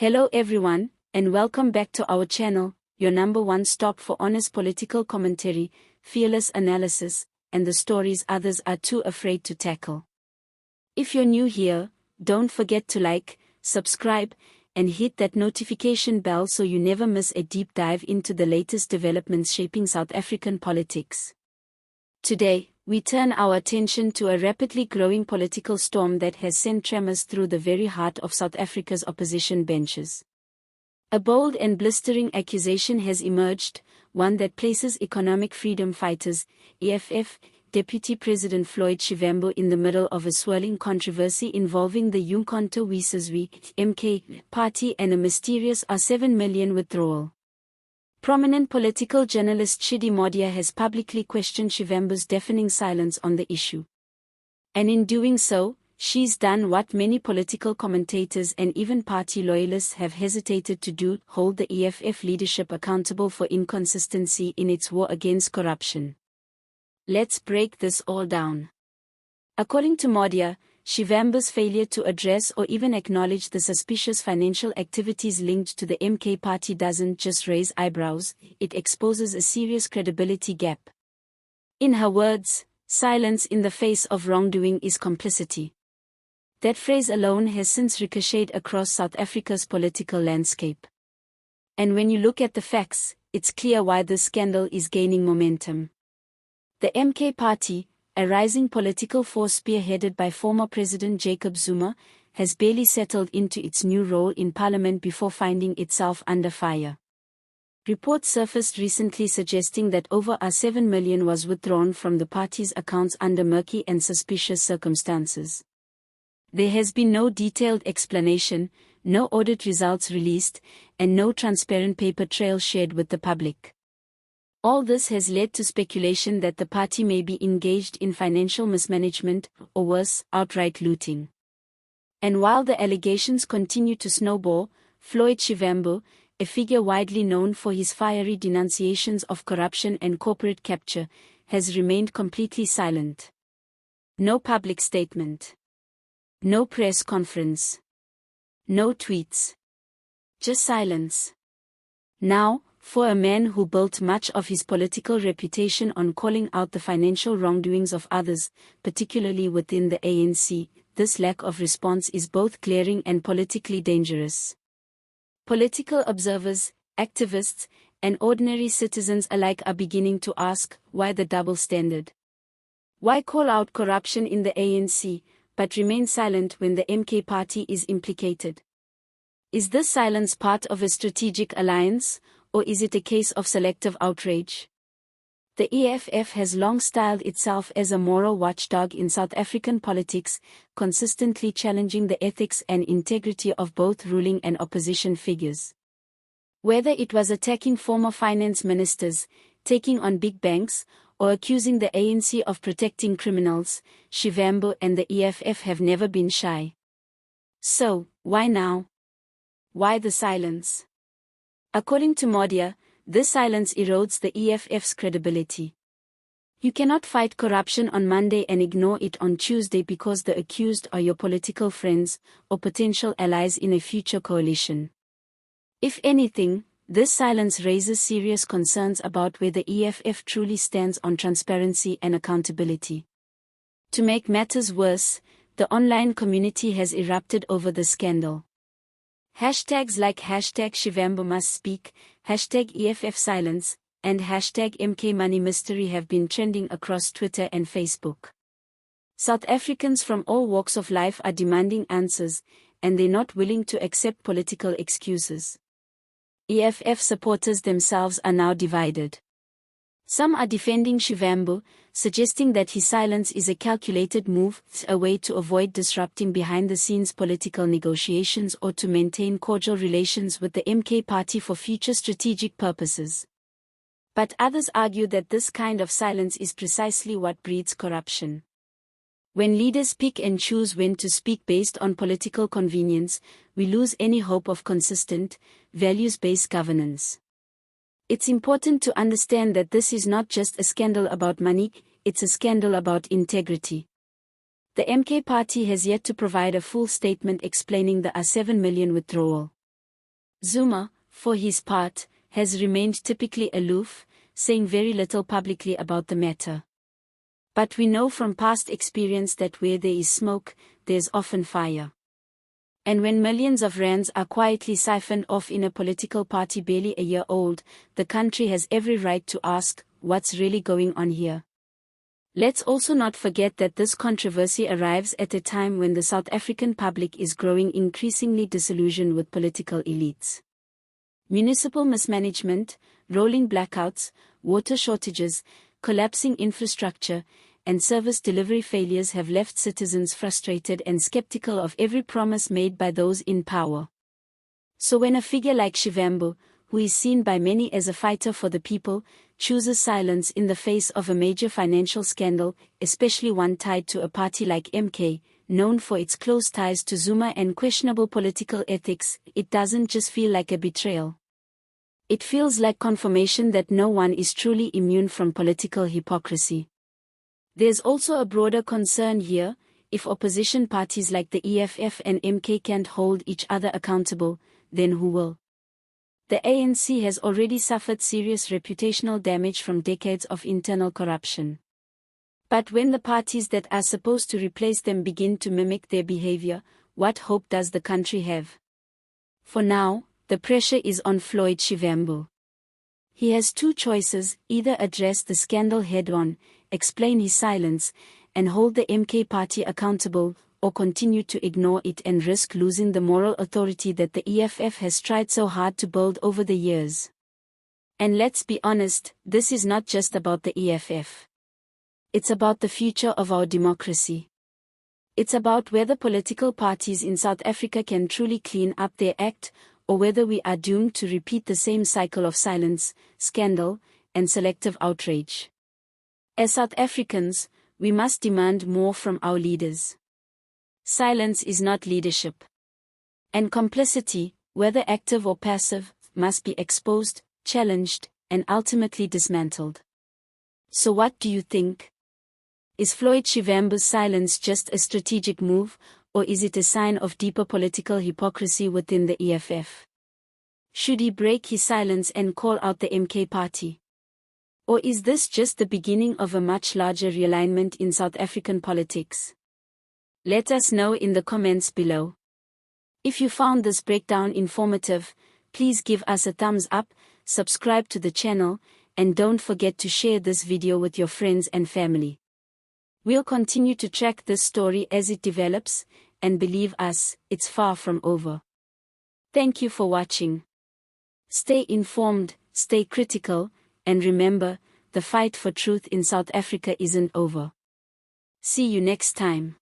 Hello everyone, and welcome back to our channel, your number one stop for honest political commentary, fearless analysis, and the stories others are too afraid to tackle. If you're new here, don't forget to like, subscribe, and hit that notification bell so you never miss a deep dive into the latest developments shaping South African politics. Today, we turn our attention to a rapidly growing political storm that has sent tremors through the very heart of South Africa's opposition benches. A bold and blistering accusation has emerged, one that places economic freedom fighters, EFF, Deputy President Floyd Shivambu in the middle of a swirling controversy involving the Umkhonto we Sizwe MK party and a mysterious R7 million withdrawal. Prominent political journalist Tshidi Madia has publicly questioned Shivambu's deafening silence on the issue. And in doing so, she's done what many political commentators and even party loyalists have hesitated to do: hold the EFF leadership accountable for inconsistency in its war against corruption. Let's break this all down. According to Madia, Shivambu's failure to address or even acknowledge the suspicious financial activities linked to the MK party doesn't just raise eyebrows, it exposes a serious credibility gap. In her words, silence in the face of wrongdoing is complicity. That phrase alone has since ricocheted across South Africa's political landscape. And when you look at the facts, it's clear why this scandal is gaining momentum. The MK party, a rising political force spearheaded by former President Jacob Zuma, has barely settled into its new role in parliament before finding itself under fire. Reports surfaced recently suggesting that over R7 million was withdrawn from the party's accounts under murky and suspicious circumstances. There has been no detailed explanation, no audit results released, and no transparent paper trail shared with the public. All this has led to speculation that the party may be engaged in financial mismanagement, or worse, outright looting. And while the allegations continue to snowball, Floyd Shivambu, a figure widely known for his fiery denunciations of corruption and corporate capture, has remained completely silent. No public statement. No press conference. No tweets. Just silence. Now, for a man who built much of his political reputation on calling out the financial wrongdoings of others, particularly within the ANC, this lack of response is both glaring and politically dangerous. Political observers, activists, and ordinary citizens alike are beginning to ask, why the double standard? Why call out corruption in the ANC, but remain silent when the MK party is implicated? Is this silence part of a strategic alliance, or is it a case of selective outrage? The EFF has long styled itself as a moral watchdog in South African politics, consistently challenging the ethics and integrity of both ruling and opposition figures. Whether it was attacking former finance ministers, taking on big banks, or accusing the ANC of protecting criminals, Shivambu and the EFF have never been shy. So, why now? Why the silence? According to Madia, this silence erodes the EFF's credibility. You cannot fight corruption on Monday and ignore it on Tuesday because the accused are your political friends or potential allies in a future coalition. If anything, this silence raises serious concerns about where the EFF truly stands on transparency and accountability. To make matters worse, the online community has erupted over the scandal. Hashtags like #Shivambu must speak, #EFF silence, and #MK money mystery have been trending across Twitter and Facebook. South Africans from all walks of life are demanding answers, and they're not willing to accept political excuses. EFF supporters themselves are now divided. Some are defending Shivambu, suggesting that his silence is a calculated move, a way to avoid disrupting behind-the-scenes political negotiations or to maintain cordial relations with the MK party for future strategic purposes. But others argue that this kind of silence is precisely what breeds corruption. When leaders pick and choose when to speak based on political convenience, we lose any hope of consistent, values-based governance. It's important to understand that this is not just a scandal about money, it's a scandal about integrity. The MK party has yet to provide a full statement explaining the R7 million withdrawal. Zuma, for his part, has remained typically aloof, saying very little publicly about the matter. But we know from past experience that where there is smoke, there's often fire. And when millions of rands are quietly siphoned off in a political party barely a year old, the country has every right to ask, what's really going on here? Let's also not forget that this controversy arrives at a time when the South African public is growing increasingly disillusioned with political elites. Municipal mismanagement, rolling blackouts, water shortages, collapsing infrastructure, and service delivery failures have left citizens frustrated and skeptical of every promise made by those in power. So when a figure like Shivambu, who is seen by many as a fighter for the people, chooses silence in the face of a major financial scandal, especially one tied to a party like MK, known for its close ties to Zuma and questionable political ethics, it doesn't just feel like a betrayal. It feels like confirmation that no one is truly immune from political hypocrisy. There's also a broader concern here: if opposition parties like the EFF and MK can't hold each other accountable, then who will? The ANC has already suffered serious reputational damage from decades of internal corruption. But when the parties that are supposed to replace them begin to mimic their behavior, what hope does the country have? For now, the pressure is on Floyd Shivambu. He has two choices: either address the scandal head-on, explain his silence, and hold the MK party accountable, or continue to ignore it and risk losing the moral authority that the EFF has tried so hard to build over the years. And let's be honest, this is not just about the EFF. It's about the future of our democracy. It's about whether political parties in South Africa can truly clean up their act, or whether we are doomed to repeat the same cycle of silence, scandal, and selective outrage. As South Africans, we must demand more from our leaders. Silence is not leadership. And complicity, whether active or passive, must be exposed, challenged, and ultimately dismantled. So what do you think? Is Floyd Shivambu's silence just a strategic move, or is it a sign of deeper political hypocrisy within the EFF? Should he break his silence and call out the MK party? Or is this just the beginning of a much larger realignment in South African politics? Let us know in the comments below. If you found this breakdown informative, please give us a thumbs up, subscribe to the channel, and don't forget to share this video with your friends and family. We'll continue to track this story as it develops, and believe us, it's far from over. Thank you for watching. Stay informed, stay critical, and remember, the fight for truth in South Africa isn't over. See you next time.